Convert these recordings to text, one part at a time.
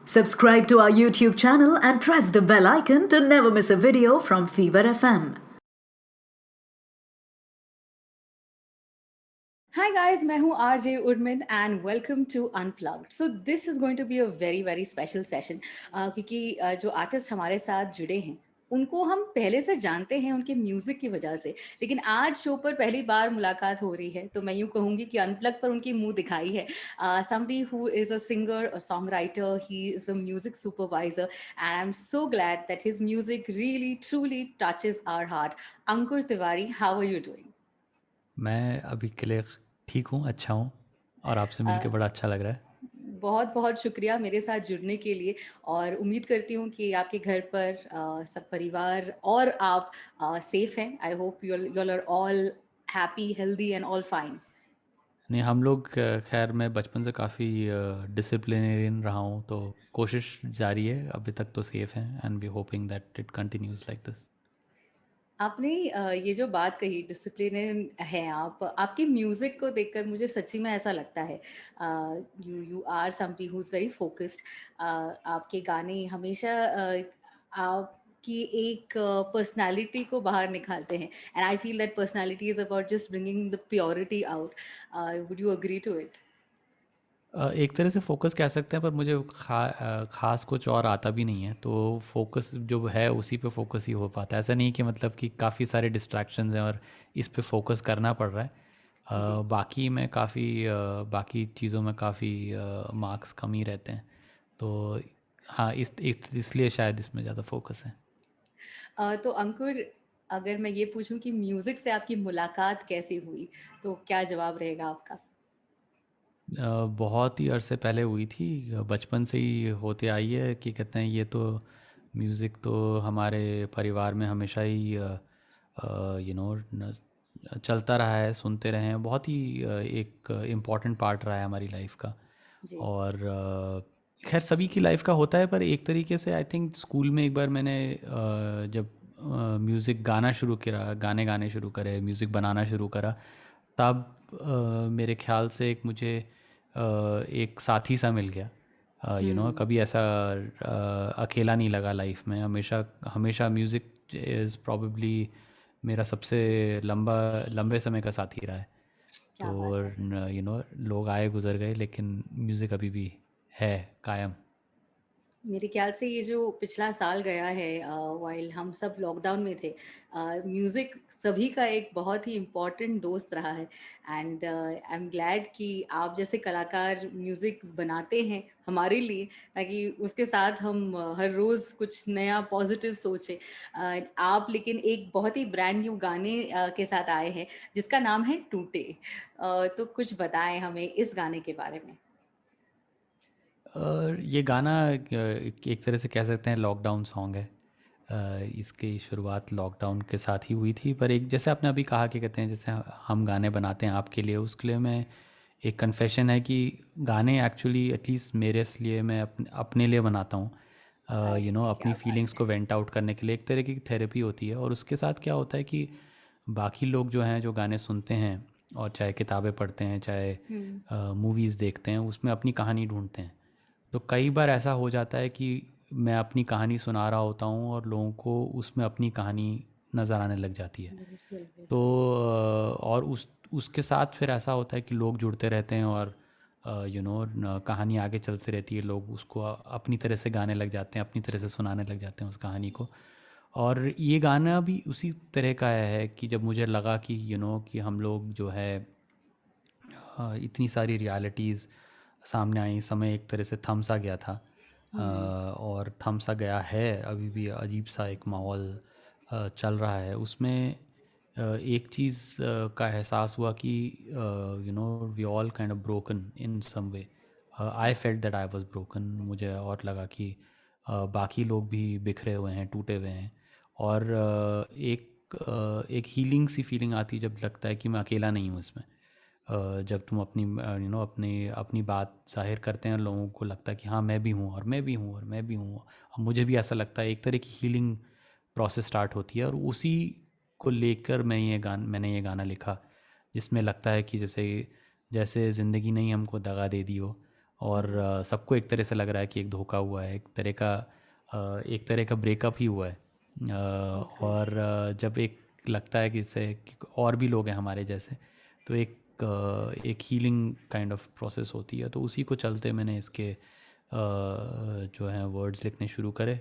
Subscribe to our YouTube channel and press the bell icon to never miss a video from Fever FM. Hi guys, मैं हूँ RJ Udmin and welcome to Unplugged. So this is going to be a very special session क्योंकि जो artist हमारे साथ जुड़े हैं उनको हम पहले से जानते हैं उनके म्यूजिक की वजह से, लेकिन आज शो पर पहली बार मुलाकात हो रही है तो मैं यूँ कहूँगी कि अनप्लग पर उनकी मुंह दिखाई है. Somebody who is a singer, a songwriter, he is a music supervisor and I'm so glad that his music really truly touches our heart. Ankur Tiwari, how are you doing? मैं अभी के लिए ठीक हूँ, अच्छा हूँ और आपसे मिलके बड़ा अच्छा लग रहा है। बहुत बहुत शुक्रिया मेरे साथ जुड़ने के लिए और उम्मीद करती हूँ कि आपके घर पर सब परिवार और आप सेफ हैं. I hope you are all happy, healthy and all fine. नहीं, हम लोग खैर मैं बचपन से काफ़ी डिसिप्लिनेरियन रहा हूँ, तो कोशिश जारी है, अभी तक तो सेफ़ हैं and we hoping that it continues like this. आपने ये जो बात कही डिसिप्लिन है आप, आपके म्यूजिक को देखकर मुझे सच्ची में ऐसा लगता है you are somebody who is very focused. आपके गाने हमेशा आपकी एक पर्सनालिटी को बाहर निकालते हैं and I feel that personality is about just bringing the purity out. Would you agree to it? एक तरह से फ़ोकस कह सकते हैं, पर मुझे ख़ास कुछ और आता भी नहीं है, तो फ़ोकस जो है उसी पे फ़ोकस ही हो पाता है। ऐसा नहीं कि मतलब कि काफ़ी सारे डिस्ट्रैक्शंस हैं और इस पे फ़ोकस करना पड़ रहा है। जी. बाकी मैं काफ़ी बाकी चीज़ों में काफ़ी मार्क्स कम ही रहते हैं, तो हाँ, इसलिए शायद इसमें ज़्यादा फोकस है। तो अंकुर, अगर मैं ये पूछूं कि म्यूजिक से आपकी मुलाकात कैसे हुई तो क्या जवाब रहेगा आपका? बहुत ही अरसे पहले हुई थी, बचपन से ही होते आई है कि कहते हैं ये तो म्यूज़िक तो हमारे परिवार में हमेशा ही यू नो चलता रहा है, सुनते रहे हैं, बहुत ही एक इम्पॉर्टेंट पार्ट रहा है हमारी लाइफ का। जी. और खैर सभी की लाइफ का होता है, पर एक तरीके से आई थिंक स्कूल में एक बार मैंने जब म्यूज़िक गाना शुरू करा, गाने गाने शुरू करे, म्यूज़िक बनाना शुरू करा, तब मेरे ख़्याल से एक मुझे एक साथी सा मिल गया। कभी ऐसा अकेला नहीं लगा लाइफ में, हमेशा हमेशा म्यूज़िक इज़ प्रॉबेबली मेरा सबसे लंबे समय का साथी रहा है। क्या बात तो है. लोग आए गुज़र गए, लेकिन म्यूज़िक अभी भी है कायम। मेरे ख्याल से ये जो पिछला साल गया है वाइल हम सब लॉकडाउन में थे, म्यूज़िक सभी का एक बहुत ही इम्पोर्टेंट दोस्त रहा है एंड आई एम ग्लैड कि आप जैसे कलाकार म्यूज़िक बनाते हैं हमारे लिए, ताकि उसके साथ हम हर रोज़ कुछ नया पॉजिटिव सोचें. आप लेकिन एक बहुत ही ब्रांड न्यू गाने के साथ आए हैं जिसका नाम है टूटे. तो कुछ बताएं हमें इस गाने के बारे में. ये गाना एक तरह से कह सकते हैं लॉकडाउन सॉन्ग है। इसकी शुरुआत लॉकडाउन के साथ ही हुई थी, पर एक जैसे आपने अभी कहा कि कहते हैं जैसे हम गाने बनाते हैं आपके लिए, उसके लिए मैं एक कन्फेशन है कि गाने एक्चुअली एटलीस्ट मेरे लिए मैं अपने लिए बनाता हूँ। अरे अपनी क्या बात फीलिंग्स को वेंट आउट करने के लिए एक तरह की थेरेपी होती है। और उसके साथ क्या होता है कि बाकी लोग जो हैं जो गाने सुनते हैं और चाहे किताबें पढ़ते हैं, चाहे है. मूवीज़ देखते हैं, उसमें अपनी कहानी ढूंढते हैं। तो कई बार ऐसा हो जाता है कि मैं अपनी कहानी सुना रहा होता हूँ और लोगों को उसमें अपनी कहानी नज़र आने लग जाती है। बिल्कुल, तो बिल्कुल. और उसके साथ फिर ऐसा होता है कि लोग जुड़ते रहते हैं और कहानी आगे चलती रहती है, लोग उसको अपनी तरह से गाने लग जाते हैं, अपनी तरह से सुनाने लग जाते हैं उस कहानी को। और ये गाना भी उसी तरह का है कि जब मुझे लगा कि कि हम लोग जो है इतनी सारी रियलिटीज़ सामने आई, समय एक तरह से थम सा गया था। हुँ, और थम सा गया है, अभी भी अजीब सा एक जी, माहौल चल रहा है उसमें। एक चीज़ का एहसास हुआ कि we all kind of broken in some way. I felt that I was broken, मुझे और लगा कि बाकी लोग भी बिखरे हुए हैं, टूटे हुए हैं। और एक हीलिंग सी फीलिंग आती है जब लगता है कि मैं अकेला नहीं हूँ इसमें। जब तुम अपनी अपनी अपनी बात ज़ाहिर करते हैं, लोगों को लगता है कि हाँ मैं भी हूँ और मैं भी हूँ और मैं भी हूँ और मुझे भी ऐसा लगता है, एक तरह की हीलिंग प्रोसेस स्टार्ट होती है। और उसी को लेकर मैंने ये गाना लिखा, जिसमें लगता है कि जैसे जैसे ज़िंदगी ने ही हमको दगा दे दी हो और सबको एक तरह से लग रहा है कि एक धोखा हुआ है, एक तरह का ब्रेकअप ही हुआ है। बिल्कुल। और जब एक लगता है कि इससे कि और भी लोग हैं हमारे जैसे, तो एक हीलिंग काइंड ऑफ प्रोसेस होती है। तो उसी को चलते मैंने इसके जो हैं वर्ड्स लिखने शुरू करे,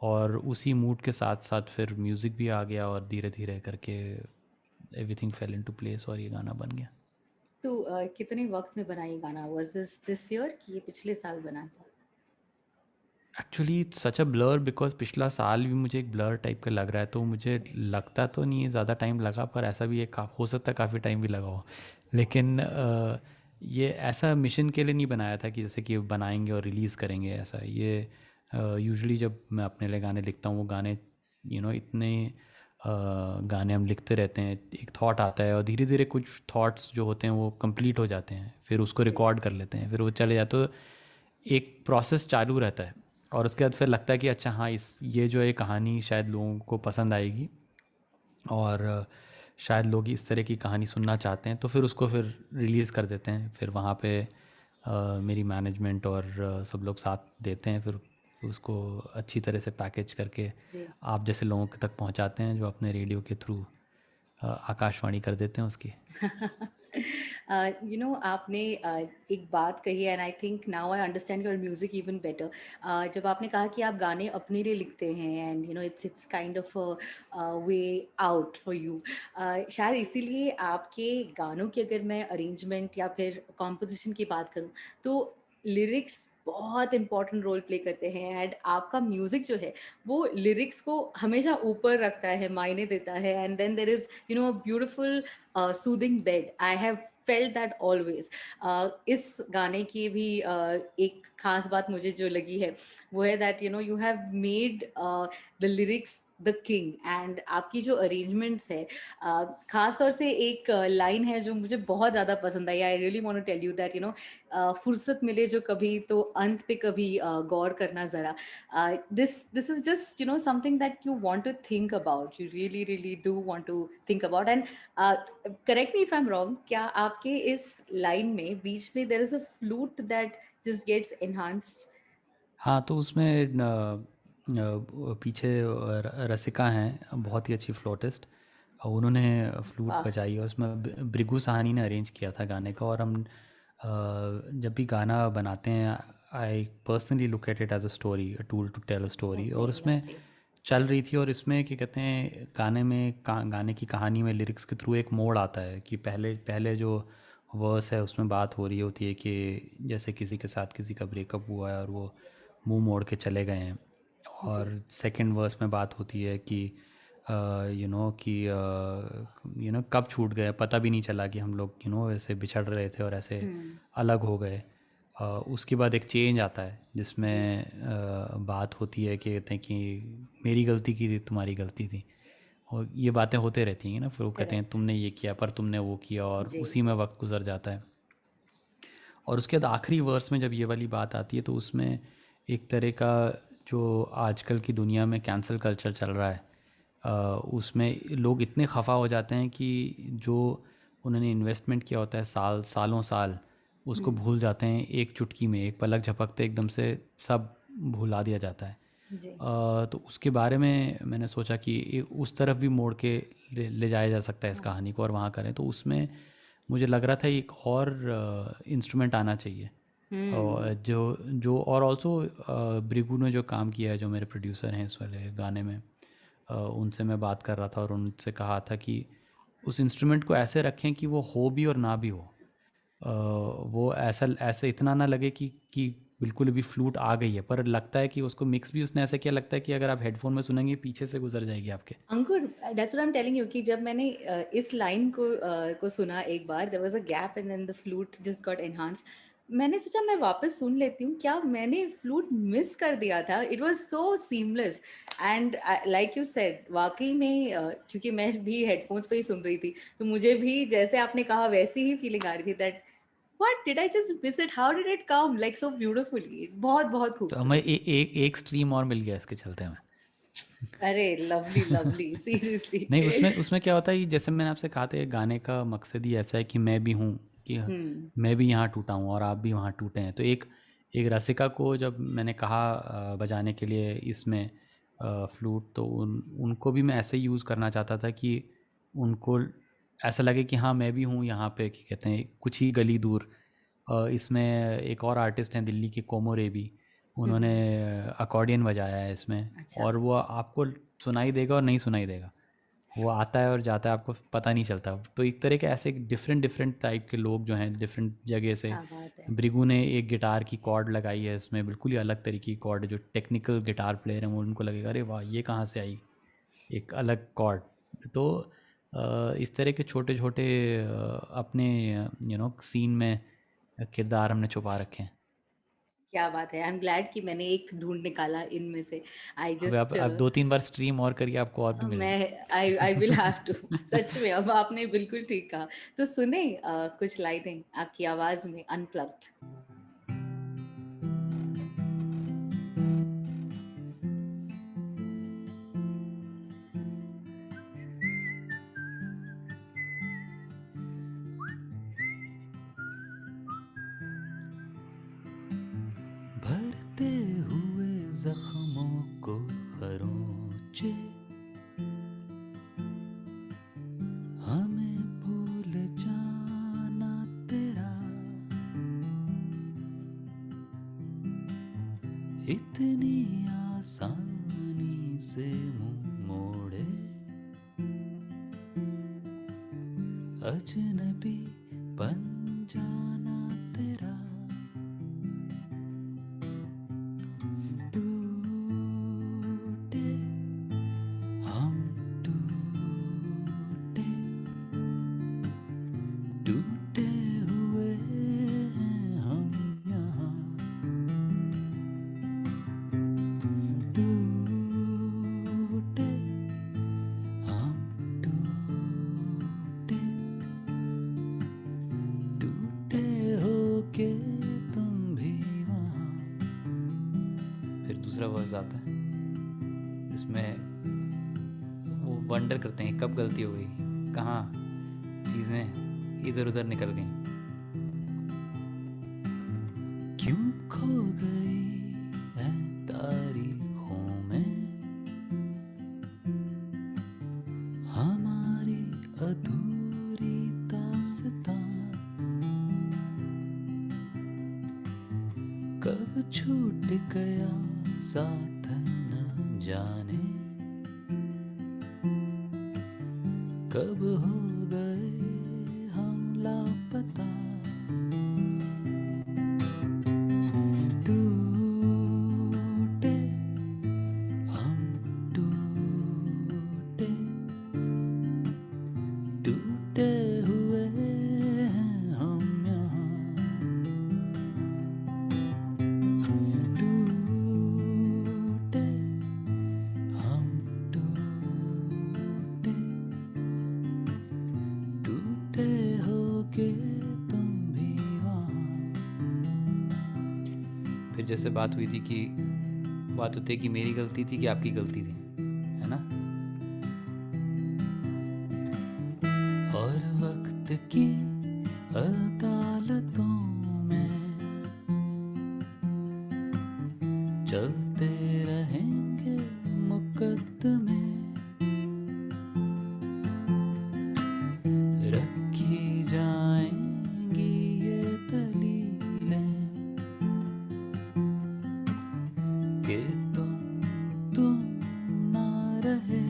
और उसी मूड के साथ साथ फिर म्यूज़िक भी आ गया, और धीरे धीरे करके एवरीथिंग फेल इनटू प्लेस और ये गाना बन गया। तो कितने वक्त में बना ये गाना? वाज दिस ईयर कि ये पिछले साल बना था? Actually it's such a blur, because पिछला साल भी मुझे एक ब्लर टाइप का लग रहा है, तो मुझे लगता तो नहीं है ज़्यादा टाइम लगा, पर ऐसा भी एक हो सकता है काफ़ी टाइम भी लगा हो। लेकिन ये ऐसा मिशन के लिए नहीं बनाया था कि जैसे कि बनाएंगे और रिलीज़ करेंगे, ऐसा। ये यूजुअली जब मैं अपने लिए गाने लिखता हूँ, वो गाने इतने गाने हम लिखते रहते हैं, एक थॉट आता है और धीरे धीरे कुछ थॉट्स जो होते हैं वो कंप्लीट हो जाते हैं, फिर उसको जी। रिकॉर्ड कर लेते हैं, फिर वो चले जाते, तो एक प्रोसेस चालू रहता है। और उसके बाद फिर लगता है कि अच्छा हाँ, ये जो है कहानी शायद लोगों को पसंद आएगी, और शायद लोग इस तरह की कहानी सुनना चाहते हैं, तो फिर उसको फिर रिलीज़ कर देते हैं। फिर वहाँ पे मेरी मैनेजमेंट और सब लोग साथ देते हैं, फिर उसको अच्छी तरह से पैकेज करके जी। आप जैसे लोगों के तक पहुँचाते हैं, जो अपने रेडियो के थ्रू आकाशवाणी कर देते हैं उसकी। आपने एक बात कही है, and I think now I understand your music even better. जब आपने कहा कि आप गाने अपने लिए लिखते हैं, and it's kind of way out for you. शायद इसीलिए आपके गानों की अगर मैं अरेंजमेंट या फिर कॉम्पोजिशन की बात करूं, तो लिरिक्स बहुत इंपॉर्टेंट रोल प्ले करते हैं, एंड आपका म्यूजिक जो है वो लिरिक्स को हमेशा ऊपर रखता है, मायने देता है, and then there is beautiful soothing bed. I have felt that always. इस गाने की भी एक खास बात मुझे जो लगी है वो है that you have made the lyrics the king, and आपकी जो अरेंजमेंट्स है, खास तौर से एक लाइन है जो मुझे बहुत ज़्यादा पसंद आई। I really want to tell you that फुर्सत मिले जो कभी तो अंत पे कभी गौर करना ज़रा। This is just something that you want to think about, you really do want to think about. And correct me if I'm wrong, क्या आपके इस लाइन में बीच में there is a flute that just gets enhanced? हाँ, तो उसमें पीछे रसिका हैं, बहुत ही अच्छी फ्लूटिस्ट, और उन्होंने फ्लूट वाह। बजाई, और उसमें भृगु साहनी ने अरेंज किया था गाने का। और हम जब भी गाना बनाते हैं, I personally look at it as a story, a tool to tell a story. और वेरी उसमें लवली। चल रही थी, और इसमें क्या कहते हैं, गाने में गाने की कहानी में लिरिक्स के थ्रू एक मोड़ आता है कि पहले पहले जो वर्स है उसमें बात हो रही होती है कि जैसे किसी के साथ किसी का ब्रेकअप हुआ है और वो मुंह मोड़ के चले गए हैं। जी। और सेकंड वर्स में बात होती है कि कि कब छूट गए, पता भी नहीं चला कि हम लोग ऐसे बिछड़ रहे थे और ऐसे हम्म। अलग हो गए। उसके बाद एक चेंज आता है जी। जिसमें बात होती है कि कहते हैं कि मेरी गलती की थी, तुम्हारी गलती थी, और ये बातें होते रहती हैं ना। फिर वो कहते हैं करेक्ट। तुमने ये किया पर तुमने वो किया, और जी। उसी में वक्त गुजर जाता है। और उसके बाद आखिरी वर्स में जब ये वाली बात आती है, तो उसमें एक तरह का जो आजकल की दुनिया में कैंसल कल्चर चल रहा है, उसमें लोग इतने खफा हो जाते हैं कि जो उन्होंने इन्वेस्टमेंट किया होता है सालों साल, उसको हम्म। भूल जाते हैं एक चुटकी में, एक पलक झपकते एकदम से सब भुला दिया जाता है। जी। तो उसके बारे में मैंने सोचा कि उस तरफ भी मोड़ के ले जाया जा सकता है इस हाँ। कहानी को, और वहाँ करें। तो उसमें मुझे लग रहा था एक और इंस्ट्रूमेंट आना चाहिए, हम्म। और जो जो और ऑल्सो भृगु ने जो काम किया है, जो मेरे प्रोड्यूसर हैं इस वाले गाने में, उनसे मैं बात कर रहा था और उनसे कहा था कि उस इंस्ट्रूमेंट को ऐसे रखें कि वो हो भी और ना भी हो। वो ऐसा ऐसे इतना ना लगे कि बिल्कुल भी फ्लूट आ गई है, पर लगता है कि उसको मिक्स भी उसने ऐसे किया, लगता है कि अगर आप हेडफोन में सुनेंगे पीछे से गुजर जाएगी आपके। Ankur, that's what I am telling you कि जब मैंने इस लाइन को सुना एक बार, there was a gap and then the flute just got enhanced. मैंने सोचा मैं वापस सुन लेती हूँ, क्या मैंने फ्लूट मिस कर दिया था? It was so seamless, and like you said, वाकई में क्योंकि मैं भी हेडफोन्स पे ही सुन रही थी, तो मुझे भी जैसे आपने कहा वैसी ही फीलिंग आ रही थी that what did I just miss it, how did it come like so beautifully. बहुत बहुत तो हमें खूबसूरत। एक स्ट्रीम और मिल गया इसके चलते हमें। अरे लवली लवली, सीरियसली। नहीं, उसमें उसमें क्या होता है कि जैसे मैंने आपसे कहा था, ये गाने का मकसद ही ऐसा है कि मैं भी हूँ, कि हम्म मैं भी यहाँ टूटा हूँ और आप भी वहाँ टूटे हैं। तो एक एक रसिका को जब मैंने कहा बजाने के लिए इसमें फ्लूट, तो उनको भी मैं ऐसे ही यूज़ करना चाहता था कि उनको ऐसा लगे कि हाँ मैं भी हूँ यहाँ पे, क्या कहते हैं, कुछ ही गली दूर। इसमें एक और आर्टिस्ट हैं दिल्ली के, कोमो रेबी, उन्होंने हम्म, अकॉर्डियन बजाया है इसमें, अच्छा। और वो आपको सुनाई देगा और नहीं सुनाई देगा, वो आता है और जाता है, आपको पता नहीं चलता। तो एक तरह के ऐसे डिफरेंट डिफरेंट टाइप के लोग जो हैं डिफरेंट जगह से। क्या बात है। भृगु ने एक गिटार की कॉर्ड लगाई है इसमें, बिल्कुल ही अलग तरीके की कॉर्ड, जो टेक्निकल गिटार प्लेयर हैं वो उनको लगेगा अरे वाह ये कहाँ से आई, एक अलग कॉर्ड। तो इस तरह के छोटे छोटे अपने सीन में किरदार हमने छुपा रखे हैं। क्या बात है, आई एम ग्लैड कि मैंने एक ढूंढ निकाला इनमें से। आई अब जस्ट आप 2-3 बार स्ट्रीम और करिए, आपको और भी मिल जाए। मैं आई विल हैव टू। सच में अब आपने बिल्कुल ठीक कहा। तो सुने कुछ लाइनें आपकी आवाज में अनप्लग्ड। भरते हुए जख्मों को खरोंचे, हमें भूल जाना तेरा, इतनी आसानी से मुंह मोड़े अजनबी बन जाना तेरा, टूटे हम टूटे, टूटे हुए हैं हम यहाँ, टूटे हम टूटे, टूटे होके तुम भी वहाँ। फिर दूसरा वर्स आता है जिसमें वो वंडर करते हैं कब गलती हो गई, कहाँ चीज़ें इधर उधर निकल गई, क्यों खो गई है तारीखों में हमारी अधूरी दास्तां, कब छूट गया साथ न जाने, कब हो गए हम लापता, टूटे हम टूटे, टूटे हुए हैं हम यहाँ, टूटे हम टूटे, टूटे होके तुम भी वहाँ। फिर जैसे बात हुई थी कि बात होती है कि मेरी गलती थी कि आपकी गलती थी, है ना, और वक्त की अदालतों में चलते रहेंगे मुकद्दमे, रखी जाएंगी ये दलीलें कि तुम ना रहे,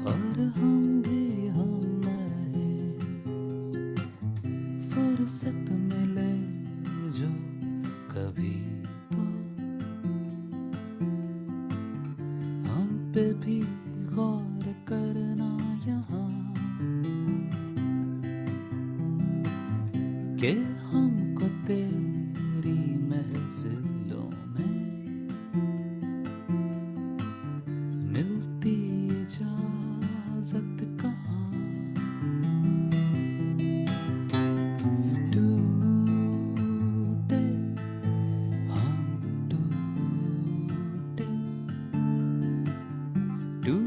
और हम भी हम न रहे, फुर्सत मिले जो कभी तो हम पे भी गौर करना यहाँ, कि हमको तेरी महफिलों में मिलती इजाजत कहाँ, टूटे हम टूटे, टूटे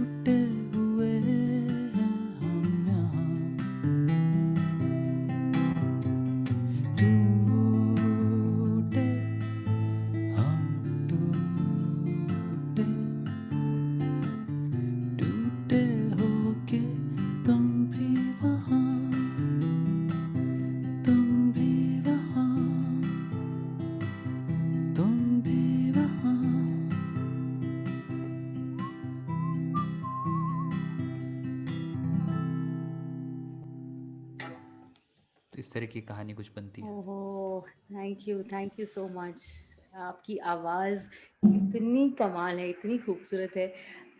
इस तरह की कहानी कुछ बनती है। ओहो, थैंक यू सो मच। आपकी आवाज़ इतनी कमाल है, इतनी खूबसूरत है।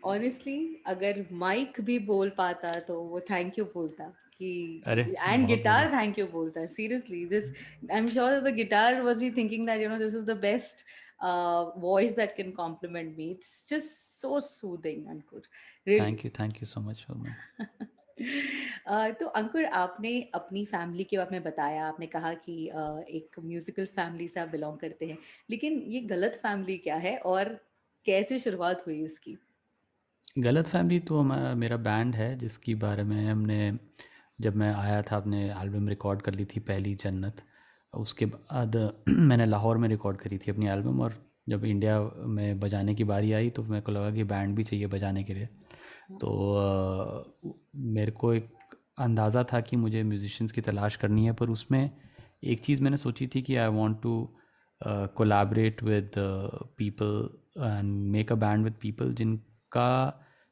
ऑनेस्टली अगर माइक भी बोल पाता तो वो थैंक यू बोलता कि अरे एंड बहुत गिटार बढ़िया। थैंक यू बोलता। Seriously this I am sure the guitar was be thinking that this is the best voice that can complement me. It's just so soothing Ankur, really. Thank you so much Urmin. तो अंकुर, आपने अपनी family के बारे में बताया, आपने कहा कि एक म्यूजिकल फैमिली से आप बिलोंग करते हैं, लेकिन ये गलत फैमिली क्या है और कैसे शुरुआत हुई इसकी? गलत फैमिली तो मेरा बैंड है जिसके बारे में हमने, जब मैं आया था अपने एल्बम रिकॉर्ड कर ली थी पहली जन्नत। उसके बाद मैंने लाहौर में रिकॉर्ड करी थी अपनी एल्बम, और जब इंडिया में बजाने की बारी आई तो मेरे को लगा कि बैंड भी चाहिए बजाने के लिए। तो मेरे को एक अंदाज़ा था कि मुझे म्यूजिशियंस की तलाश करनी है, पर उसमें एक चीज़ मैंने सोची थी कि I want to collaborate with people and make a band with people जिनका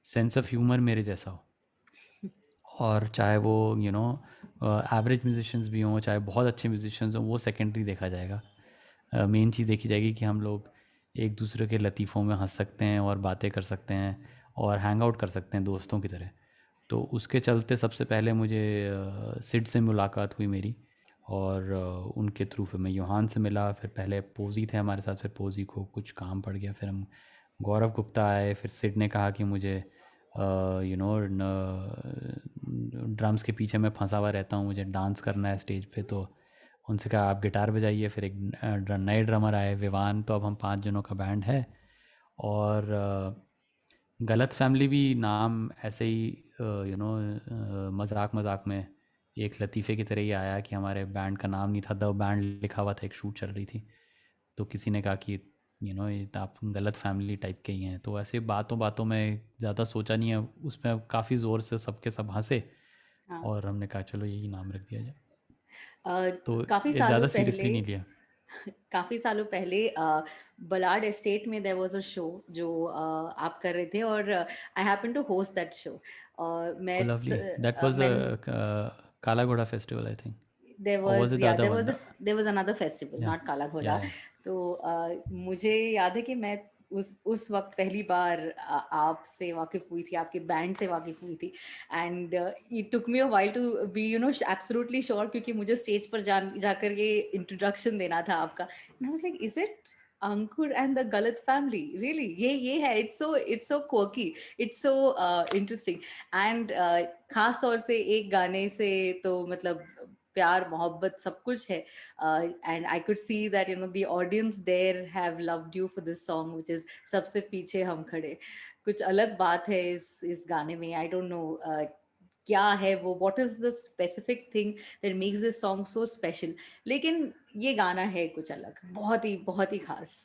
सेंस ऑफ ह्यूमर मेरे जैसा हो। और चाहे वो एवरेज म्यूजिशियंस भी हों, चाहे बहुत अच्छे म्यूजिशियंस हों, वो सेकेंडरी देखा जाएगा। मेन चीज़ देखी जाएगी कि हम लोग एक दूसरे के लतीफ़ों में हंस सकते हैं और बातें कर सकते हैं और हैंग आउट कर सकते हैं दोस्तों की तरह। तो उसके चलते सबसे पहले मुझे सिड से मुलाकात हुई मेरी, और उनके थ्रू फिर मैं योहान से मिला। फिर पहले पोजी थे हमारे साथ, फिर पोजी को कुछ काम पड़ गया, फिर हम गौरव गुप्ता आए। फिर सिड ने कहा कि मुझे ड्रम्स के पीछे मैं फंसा हुआ रहता हूँ, मुझे डांस करना है स्टेज पे। तो उनसे कहा आप गिटार बजाइए। फिर एक नए ड्रमर आए विवान। तो अब हम 5 जनों का बैंड है। और गलत फैमिली भी नाम ऐसे ही मजाक मजाक में एक लतीफ़े की तरह ही आया कि हमारे बैंड का नाम नहीं था द बैंड लिखा हुआ था, एक शूट चल रही थी। तो किसी ने कहा कि ये तो आप गलत फैमिली टाइप के ही हैं। तो ऐसे बातों बातों में ज़्यादा सोचा नहीं है, उसमें काफ़ी ज़ोर से सबके सब हंसे, हाँ। और हमने कहा चलो यही नाम रख दिया जाए। अ, तो काफी ये सालों ज़्यादा पहले सीरियसली नहीं लिया। काफी सालों पहले बलाड एस्टेट में देयर वाज अ शो जो आप कर रहे थे, और I happen to host that show. और ओ लवली, दैट वाज मैं Kala Ghoda festival I think. There और वाज वाज इट द या other one? There was another festival, या नॉट काला घोड़ा। या तो मुझे याद है कि मैं उस वक्त पहली बार आपसे वाकिफ हुई थी, आपके बैंड से वाकिफ हुई थी। And it took me a while to be absolutely sure, क्योंकि मुझे स्टेज पर जाकर ये इंट्रोडक्शन देना था आपका। And I was like, is it Ankur and the गलत फैमिली? रियली ये है? It's so quirky, it's so interesting. And खास तौर से एक गाने से तो मतलब प्यार मोहब्बत सब कुछ है। And I could see that the audience there have loved you for this song which is सबसे पीछे हम खड़े। कुछ अलग बात है इस गाने में। आई डोंट नो क्या है वो, what is the specific thing that makes this song so special. लेकिन ये गाना है कुछ अलग, बहुत ही खास।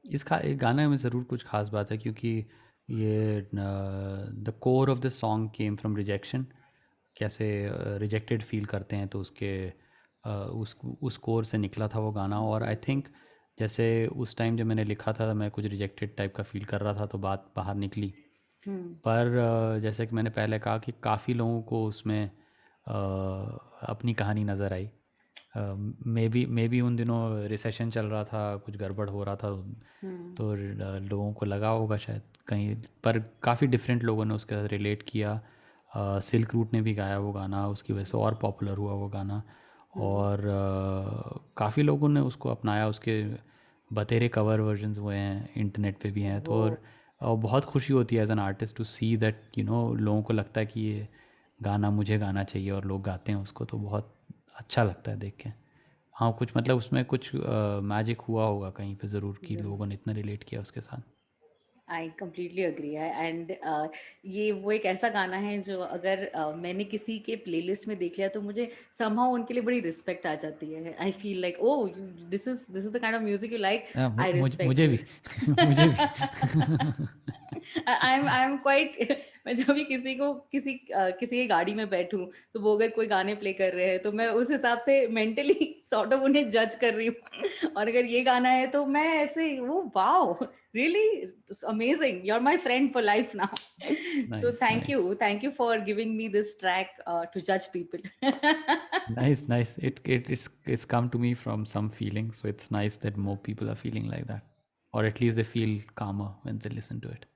इस गाने में ज़रूर कुछ ख़ास बात है, क्योंकि ये the core of the song came from rejection. कैसे रिजेक्टेड फील करते हैं, तो उस कोर से निकला था वो गाना। और आई थिंक जैसे उस टाइम जब मैंने लिखा था मैं कुछ रिजेक्टेड टाइप का फील कर रहा था, तो बात बाहर निकली। हम्म। पर जैसे कि मैंने पहले कहा कि काफ़ी लोगों को उसमें अपनी कहानी नज़र आई। मे बी उन दिनों रिसेशन चल रहा था, कुछ गड़बड़ हो रहा था, हम्म। तो लोगों को लगा होगा शायद कहीं। पर काफ़ी डिफरेंट लोगों ने उसके साथ रिलेट किया। सिल्क रूट ने भी गाया वो गाना, उसकी वजह से और पॉपुलर हुआ वो गाना। हम्म। और काफ़ी लोगों ने उसको अपनाया, उसके बतेरे कवर वर्जन्स हुए हैं, इंटरनेट पे भी हैं। तो ओहो। और बहुत खुशी होती है as an artist to see that लोगों को लगता है कि ये गाना मुझे गाना चाहिए, और लोग गाते हैं उसको, तो बहुत अच्छा लगता है देख के। हाँ, कुछ मतलब उसमें कुछ मैजिक हुआ होगा कहीं पे ज़रूर कि जरूर। लोगों ने इतना रिलेट किया उसके साथ। आई कंप्लीटली अग्री है। एंड ये वो एक ऐसा गाना है जो अगर मैंने किसी के प्लेलिस्ट में देख लिया तो मुझे समहाउ उनके लिए बड़ी रिस्पेक्ट आ जाती है। I feel like, oh this is the kind of music you like, I respect मुझे यू। भी मुझे भी I'm quite मैं जब भी किसी की गाड़ी में बैठूं तो वो अगर कोई गाने प्ले कर रहे हैं तो मैं उस हिसाब से मेंटली सॉर्ट ऑफ उन्हें जज कर रही हूँ और अगर ये गाना है तो मैं ऐसे वो wow really amazing you are my friend for life now so Nice, nice. Thank you for giving me this track to जज people Nice, nice. It's come to me from some feeling, so it's nice that more people are feeling like that, or at least they feel calmer when they listen to it.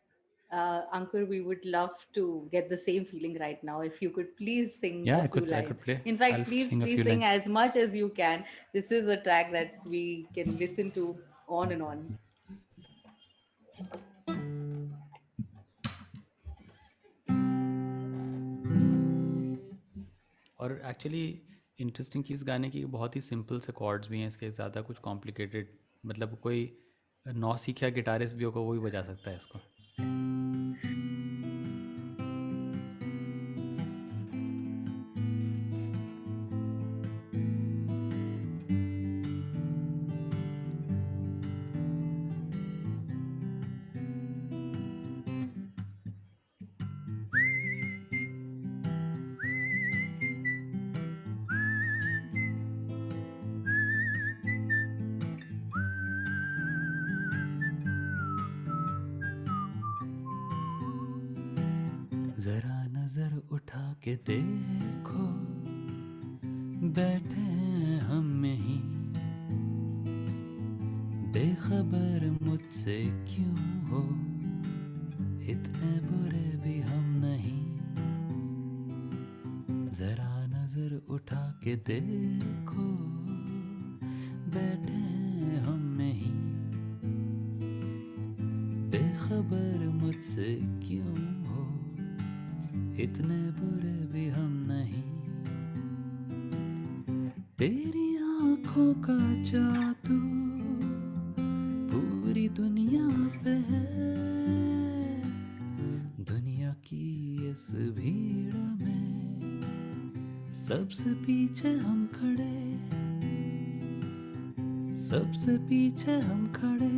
Ankur, we would love to get the same feeling right now. If you could please sing Yeah, a few I could lines. play. In fact, I'll sing a please few sing lines. as much as you can. This is a track that we can listen to on and on. और actually interesting चीज़ गाने की बहुत ही simple से chords भी हैं इसके, ज़्यादा कुछ कॉम्प्लिकेटेड, मतलब कोई नौ सीखिया गिटारिस्ट भी होगा वो भी बजा सकता है इसको. जरा नजर उठा के देखो, बैठे हैं हम में ही, बेखबर मुझसे क्यों हो, इतने बुरे भी हम नहीं. जरा नजर उठा के देखो, बैठे हैं हम में ही, बेखबर मुझसे क्यों हो, इतने बुरे भी हम नहीं. तेरी आंखों का जादू पूरी दुनिया पे है, दुनिया की इस भीड़ में सबसे पीछे हम खड़े, सबसे पीछे हम खड़े.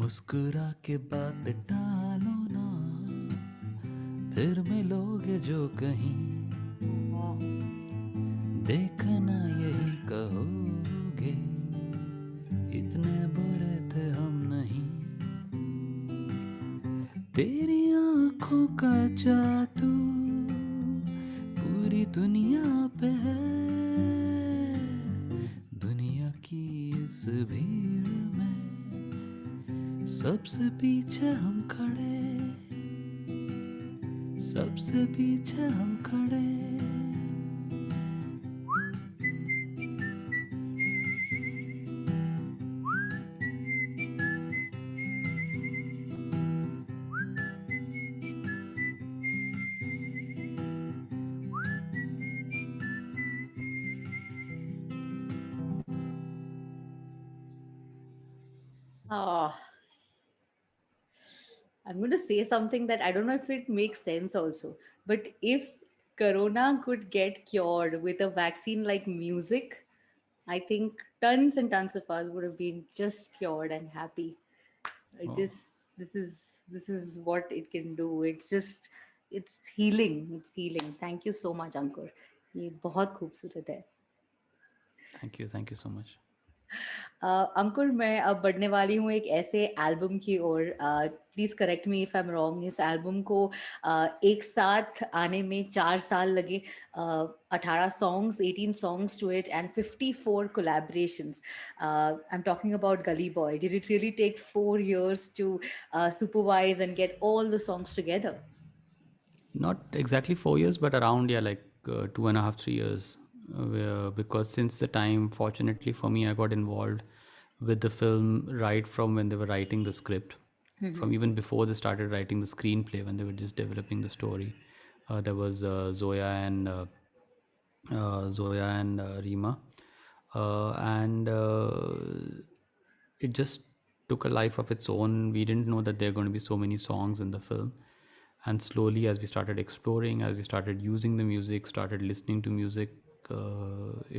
मुस्कुरा के बात टालो ना, फिर मिलोगे जो कहीं, देखना यही कहोगे, इतने बुरे थे हम नहीं. तेरी आंखों का जादू पूरी दुनिया पे है, दुनिया की इस भीड़ में सबसे पीछे हम खड़े, सबसे पीछे हम खड़े. Ah, I'm going to say something that I don't know if it makes sense also. But if Corona could get cured with a vaccine like music, I think tons and tons of us would have been just cured and happy. I Oh, just this is what it can do. It's just it's healing. It's healing. Thank you so much, Ankur. ये बहुत खूबसूरत है. thank you so much. अंकुर मैं अब बढ़ने वाली हूँ एक ऐसे एल्बम की ओर. Please correct me if I am wrong. इस एल्बम को एक साथ आने में 4 साल लगे. 18 songs, 18 songs to it and 54 collaborations. I am talking about Gully Boy. Did it really take 4 years to supervise and get all the songs together? Not exactly 4 years, but around, yeah, like 2.5, 3 years. Because since the time, fortunately for me, I got involved with the film right from when they were writing the script, from even before they started writing the screenplay, when they were just developing the story. There was Zoya and Rima, and it just took a life of its own. We didn't know that there are going to be so many songs in the film. And slowly, as we started exploring, as we started using the music, started listening to music,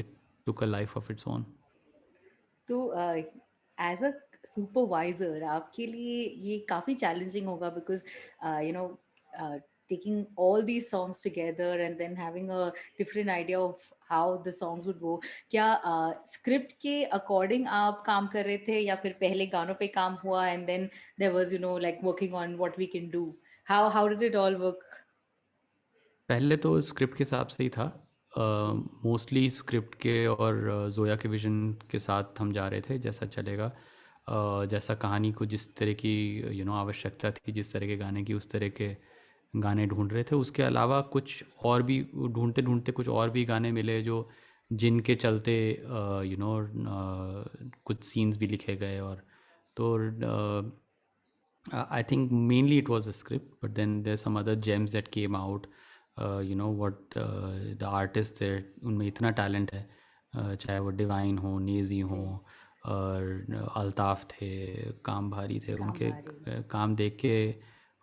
it took a life of its own. तो as a supervisor आपके लिए ये काफ़ी challenging होगा because you know taking all these songs together and then having a different idea of how the songs would go. क्या script के according आप काम कर रहे थे या फिर पहले गानों पे काम हुआ and then there was like working on what we can do? How did it all work? पहले तो स्क्रिप्ट के हिसाब से ही था, मोस्टली स्क्रिप्ट के और जोया के विजन के साथ हम जा रहे थे, जैसा चलेगा, जैसा कहानी को जिस तरह की आवश्यकता थी, जिस तरह के गाने की, उस तरह के गाने ढूंढ रहे थे। उसके अलावा कुछ और भी ढूंढते ढूंढते कुछ और भी गाने मिले जो जिनके चलते कुछ सीन्स भी लिखे गए। और तो I think mainly it was a script, but then there's some other gems that came out. The artists there, उनमें इतना टैलेंट है, चाहे वो डिवाइन हो, नेजी हो, और अल्ताफ़ थे, काम भारी थे, उनके काम देख के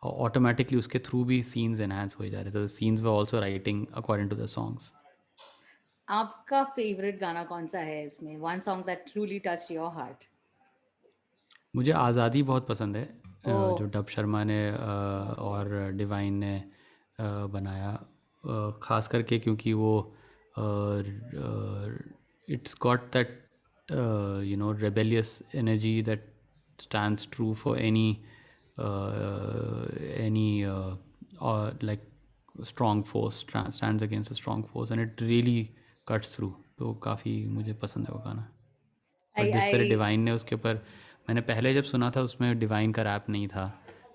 ऑटोमेटिकली उसके थ्रू भी सीन्स एनहांस हो जा रहे थे। Scenes were also writing according to the songs. आपका फेवरेट गाना कौन सा है इसमें? One song that truly touched your heart? मुझे आज़ादी बहुत पसंद है, ओह। जो डब शर्मा ने और डिवाइन ने बनाया, ख़ास करके क्योंकि वो it's got that rebellious energy that stands true for any like strong force, stands against a strong force, and it really cuts through. तो काफ़ी मुझे पसंद है वो गाना। और जिस तरह डिवाइन ने उसके ऊपर, मैंने पहले जब सुना था उसमें डिवाइन का रैप नहीं था,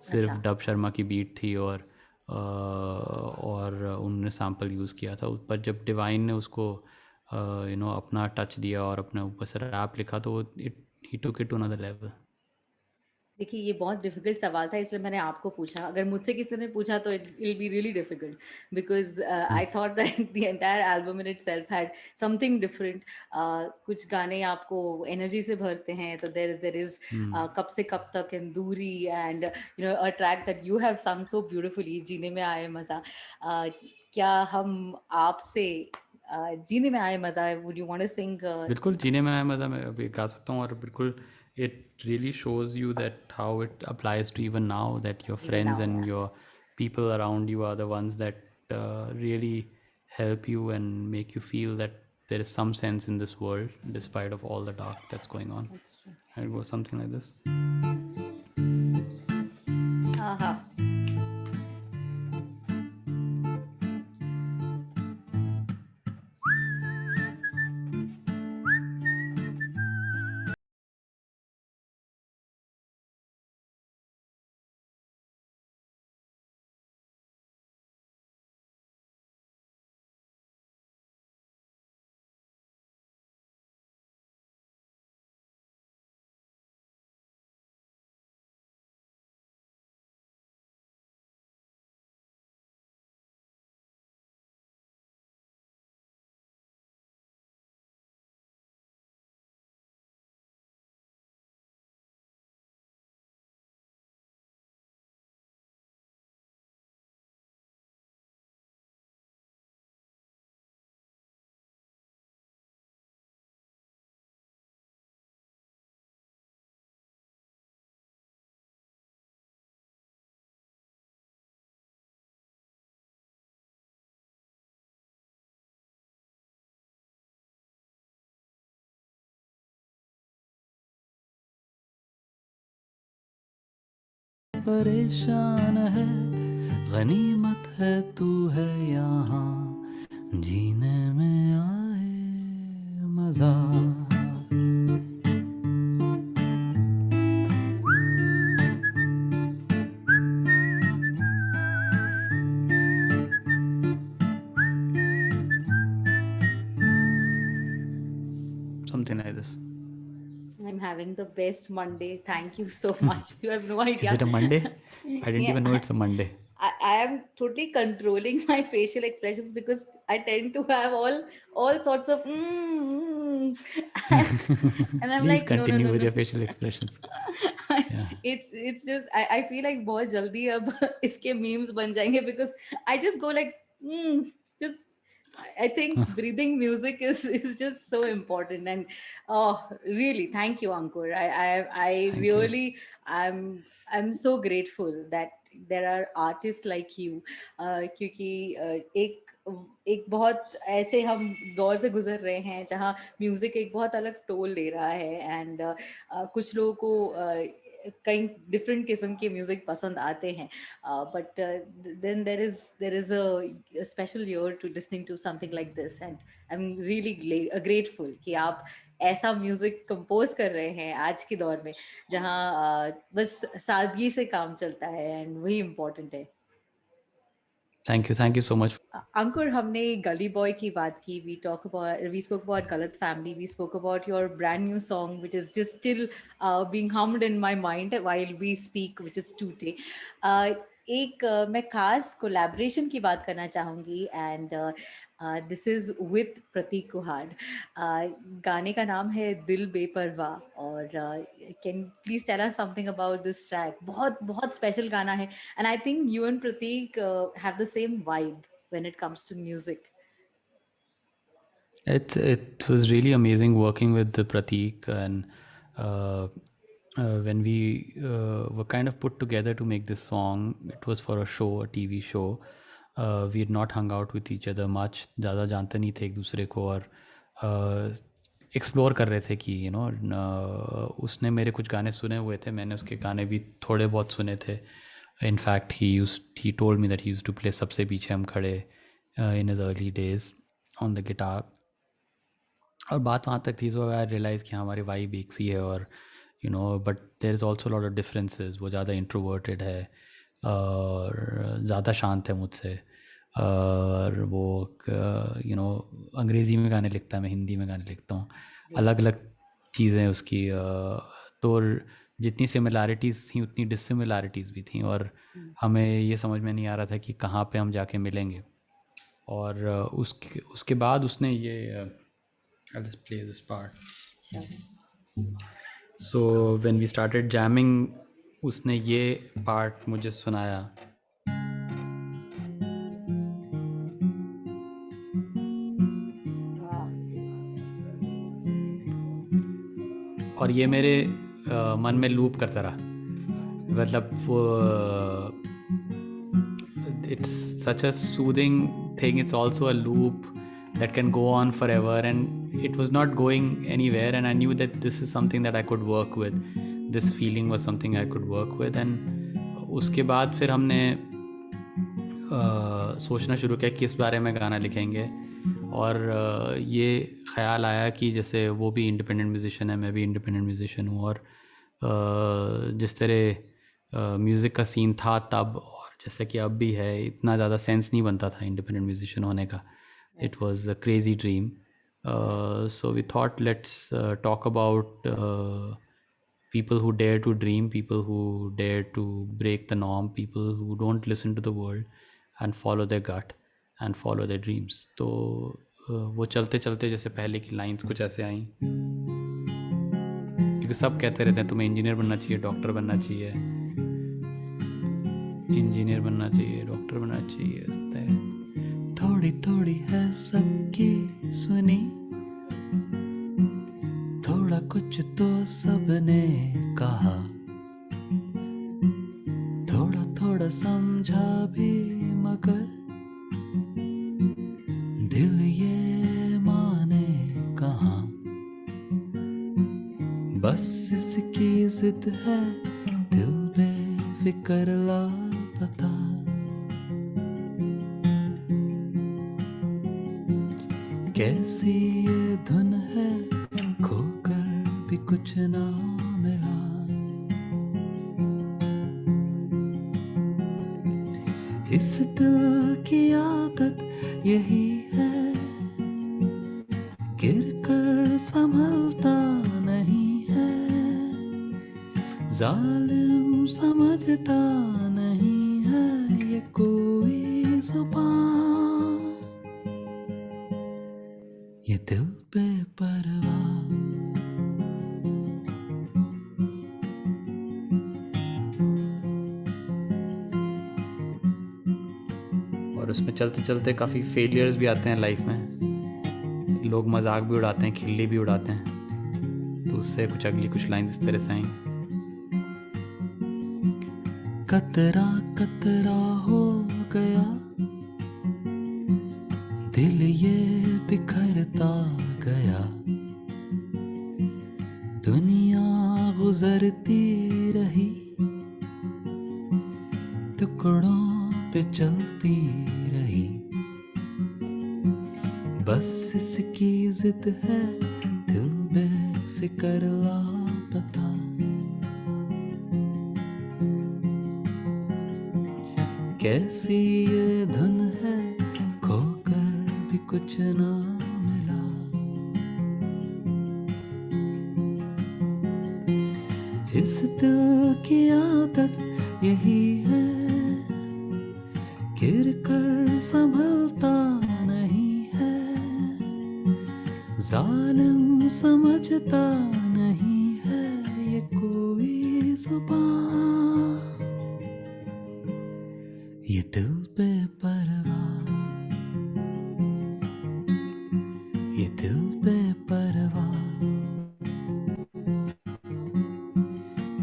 सिर्फ डब शर्मा की बीट थी, और उन्होंने सैम्पल यूज़ किया था। पर जब डिवाइन ने उसको अपना टच दिया और अपने ऊपर से रैप लिखा, तो ही took it to another level. देखिए, ये बहुत डिफिकल्ट सवाल था, इसलिए मैंने आपको पूछा। अगर मुझसे किसी ने पूछा तो it will be really difficult, because I thought that the entire album in itself had something different. कुछ गाने आपको एनर्जी से भरते हैं, तो देयर इज कब से कब तक एंड दूरी, and a track that you have सung so beautifully, जीने में आए मज़ा। क्या हम आपसे जीने में आए मज़ा, would you want to sing? बिल्कुल, जीने में आए मज़ा मैं अभी गा सकता हूँ, और बिल्कुल it really shows you that how it applies to even now, that your friends and your people around you are the ones that really help you and make you feel that there is some sense in this world despite of all the dark that's going on. That's true. And it goes something like this. परेशान है, गनीमत है तू है यहाँ, जीने में आए मजा। Something like this. I'm having the best Monday. Thank you so much. You have no idea. Is it a Monday? I didn't even know it's a Monday. I am totally controlling my facial expressions because I tend to have all sorts of and I'm Please like, continue no. with your facial expressions. Yeah. it's just I feel like बहुत जल्दी अब इसके memes बन जाएंगे because I just go like just I think breathing music is just so important. And oh really thank you Ankur. I Thank you. really I'm so grateful that there are artists like you, क्योंकि एक बहुत ऐसे हम दौर से गुजर रहे हैं जहाँ म्यूजिक एक बहुत अलग टोल ले रहा है एंड कुछ लोगों को कई डिफरेंट किस्म के म्यूजिक पसंद आते हैं, but then there is a special year to listening to something like this and I'm really grateful कि आप ऐसा म्यूजिक कंपोज कर रहे हैं आज के दौर में जहाँ बस सादगी से काम चलता है एंड वही इम्पोर्टेंट है। Thank you so much. अंकुर हमने गली बॉय की बात की, we spoke about Ghalat family, we spoke about your brand new song which is just still being hummed in my mind while we speak, which is टूटे। मैं खास collaboration की बात करना चाहूँगी and this is with Pratik Kuhad. गाने का नाम है दिल बेपरवाह और can please tell us something about this track. बहुत बहुत स्पेशल गाना है and I think you and Pratik have the same vibe when it comes to music. It was really amazing working with the Prateek, and when we were kind of put together to make this song, it was for a show, a TV show. We had not hung out with each other much, ज़्यादा जानते नहीं थे एक दूसरे को, और explore कर रहे थे कि उसने मेरे कुछ गाने सुने हुए थे, मैंने उसके गाने भी थोड़े बहुत सुने थे. In fact he told me that he used to play सबसे पीछे हम खड़े in his early days on the guitar. और बात वहाँ तक थी, सो आई रियलाइज़ कि हमारी वाइब एक सी है, और but there is also lot of differences. वो ज़्यादा इंट्रोवर्टेड है और ज़्यादा शांत है मुझसे, और वो अंग्रेज़ी में गाने लिखता है, मैं हिंदी में गाने लिखता हूँ. अलग अलग चीज़ें उसकी. तो जितनी सिमिलैरिटीज़ थी उतनी डिससिमिलैरिटीज़ भी थी, और हमें ये समझ में नहीं आ रहा था कि कहाँ पे हम जाके मिलेंगे. और उसके बाद उसने ये I'll just play this part. Sure. So when we started jamming, उसने ये part मुझे सुनाया. और ये मेरे मन में लूप करता रहा. मतलब वो it's such a soothing thing. It's also a loop that can go on forever, and it was not going anywhere, and I knew that this is something that I could work with. This feeling was something I could work with. And उसके बाद फिर हमने सोचना शुरू किया किस बारे में गाना लिखेंगे, और ये ख़्याल आया कि जैसे वो भी इंडिपेंडेंट म्यूज़िशियन है, मैं भी इंडिपेंडेंट म्यूज़िशियन हूँ, और जिस तरह म्यूज़िक का सीन था तब, और जैसे कि अब भी है, इतना ज़्यादा सेंस नहीं बनता था इंडिपेंडेंट म्यूज़िशियन होने का. It was a crazy dream. So we thought, let's talk about people who dare to dream, people who dare to break the norm, people who don't listen to the world and follow their gut and follow their dreams. तो वो चलते चलते जैसे पहले की lines कुछ ऐसे आई, क्योंकि सब कहते रहते हैं तुम्हें इंजीनियर बनना चाहिए, डॉक्टर बनना चाहिए, इंजीनियर बनना चाहिए, डॉक्टर बनना चाहिए. थोड़ी थोड़ी है सबकी सुनी, थोड़ा कुछ तो सबने कहा, थोड़ा थोड़ा समझा भी, मगर दिल ये माने कहाँ. बस इसकी जिद है, दिल बेफिक्र लापता. कैसी ये धुन है, खोकर भी कुछ ना मिला. इस दिल की आदत यही है, गिर कर संभलता नहीं है, जालिम समझता नहीं है ये कोई जुबान, ये दिल बेपरवाह. उसमें चलते चलते काफ़ी फेलियर्स भी आते हैं लाइफ में, लोग मजाक भी उड़ाते हैं, खिल्ली भी उड़ाते हैं, तो उससे कुछ लाइंस इस तरह से आई। कतरा कतरा हो गया दिल ये बिखरता गया, दुनिया गुजरती रही टुकड़ों पे चलती रही, बस इसकी जिद है दिल बेफिक्र लापता, कैसी ये धुन है खोकर भी कुछ ना मिला, इस दिल की आदत यही है गिर कर संभलता नहीं है, जालिम समझता नहीं है ये कोई जुबान, ये दिल बेपरवाह, ये दिल बेपरवाह,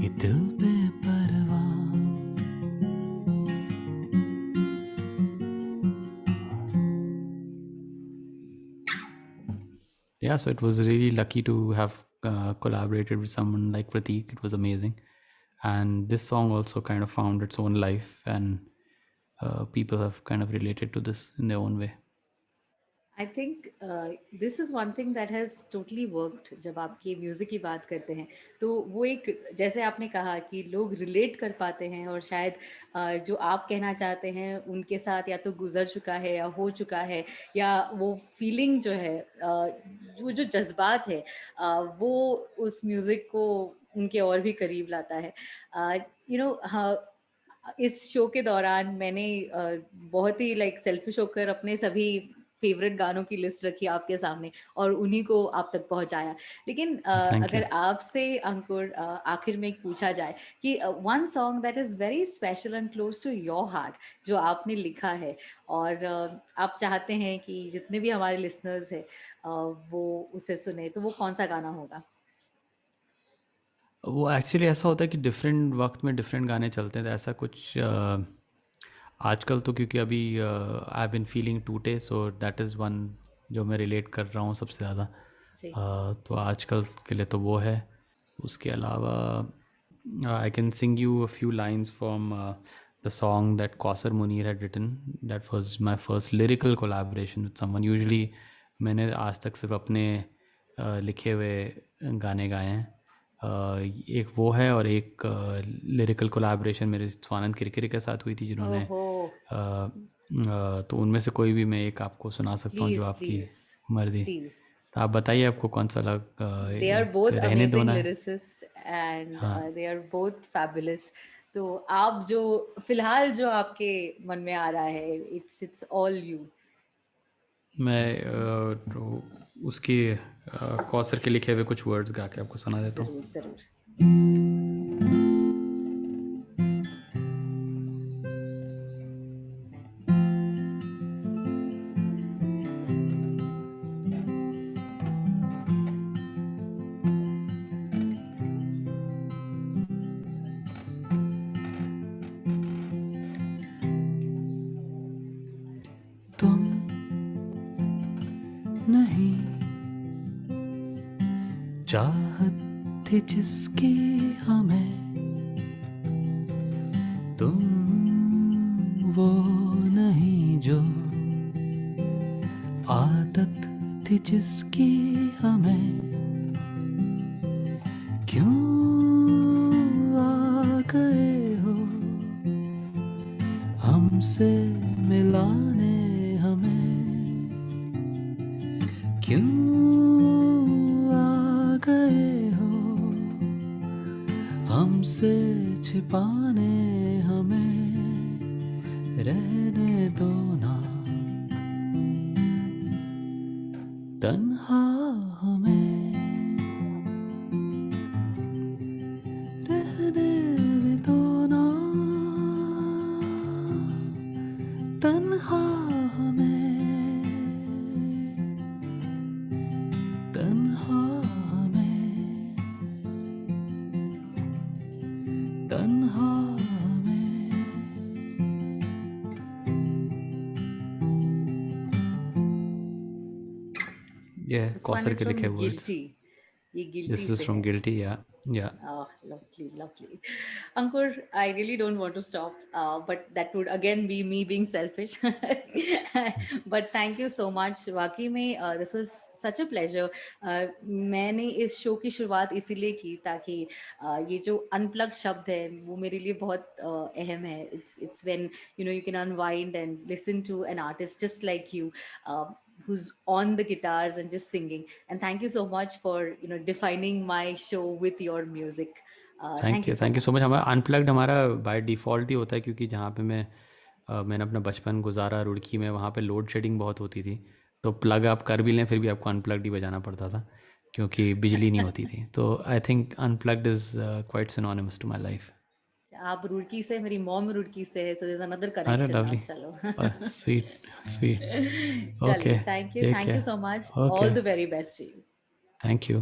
ये दिल बेपरवाह। Yeah, so it was really lucky to have collaborated with someone like Prateek. It was amazing, and this song also kind of found its own life, and people have kind of related to this in their own way. I think this is one thing that has totally worked. जब आपकी music की बात करते हैं तो वो एक, जैसे आपने कहा कि लोग रिलेट कर पाते हैं, और शायद जो आप कहना चाहते हैं उनके साथ या तो गुजर चुका है या हो चुका है, या वो फीलिंग जो है, वो जो जज्बात है, वो उस म्यूजिक को उनके और भी करीब लाता है। यू नो, इस शो के दौरान मैंने बहुत ही लाइक सेल्फिश होकर अपने सभी फेवरेट गानों की लिस्ट रखी आपके सामने और उन्हीं को आप तक पहुंचाया। लेकिन Thank अगर you. आपसे अंकुर आखिर में पूछा जाए कि one song that is very special and close to your heart जो आपने लिखा है, और आप चाहते हैं कि जितने भी हमारे लिसनर्स हैं वो उसे सुने, तो वो कौन सा गाना होगा? वो एक्चुअली ऐसा होता है कि डिफरेंट वक्त में डिफरेंट गाने चलते हैं, तो ऐसा कुछ आजकल तो क्योंकि अभी आई बीन फीलिंग टूटे, सो दैट इज़ वन जो मैं रिलेट कर रहा हूँ सबसे ज़्यादा। जी। तो आजकल के लिए तो वो है। उसके अलावा I can sing you a few lines from the song that Kausar Munir had written, that was my first lyrical collaboration with someone. Usually मैंने आज तक सिर्फ अपने लिखे हुए गाने गाए हैं। एक वो है, और एक लिरिकल कोलैबोरेशन मेरे स्वानंद किरकिरे के साथ हुई थी, जिन्होंने ओहो, तो उनमें से कोई भी मैं एक आपको सुना सकता हूँ जो प्लीज आपकी प्लीज मर्जी। प्लीज। तो आप बताइए आपको कौन सा They are both रहने दो amazing ना। lyricists and हाँ, they are both fabulous. तो आप जो फिलहाल जो आपके मन में आ रहा है, it's all you. मैं उसकी कौसर के लिखे हुए कुछ वर्ड्स गा के आपको सुना देता हूँ। जरूर जरूर। तुम नहीं चाहत थी जिसकी हमें, तुम वो नहीं जो आदत थी जिसकी हमें, क्यों आ गए हो हमसे मिलाने हमें, क्यों आ गए हो हमसे छिपाने हमें, रहने दो ना तन्हा हमें, रहने भी दो ना तन्हा ये This one कौसर is के from लिखे वर्ड्स. Guilty. ये This गिल्टी is से from है. Guilty. Yeah. Oh, lovely, lovely. Ankur, I really don't want to stop, but that would again be me being selfish. But thank you so much. वाकई में this was such a pleasure. मैंने इस show की शुरुआत इसीलिए की ताकि ये जो अनप्लग्ड शब्द है वो मेरे लिए बहुत अहम है. It's when you can unwind and listen to an artist just like you. Who's on the guitars and just singing, and thank you so much for defining my show with your music. Thank you so thank you so much. Much. हमारा unplugged हमारा by default ही होता है क्योंकि जहाँ पे मैंने अपना बचपन गुजारा रुड़की में, वहाँ पे लोड शेडिंग बहुत होती थी. तो प्लग आप कर भी लें फिर भी आपको अनप्लग्ड ही बजाना पड़ता था क्योंकि बिजली नहीं होती थी. तो I think unplugged is quite synonymous to my life. आप रुड़की से, मेरी मॉम रुड़की से है, so there's another अरे connection now. लवली. चलो. Sweet sweet. ओके, चलिए, thank you take care. so much. Okay, All the very best to you. Thank you.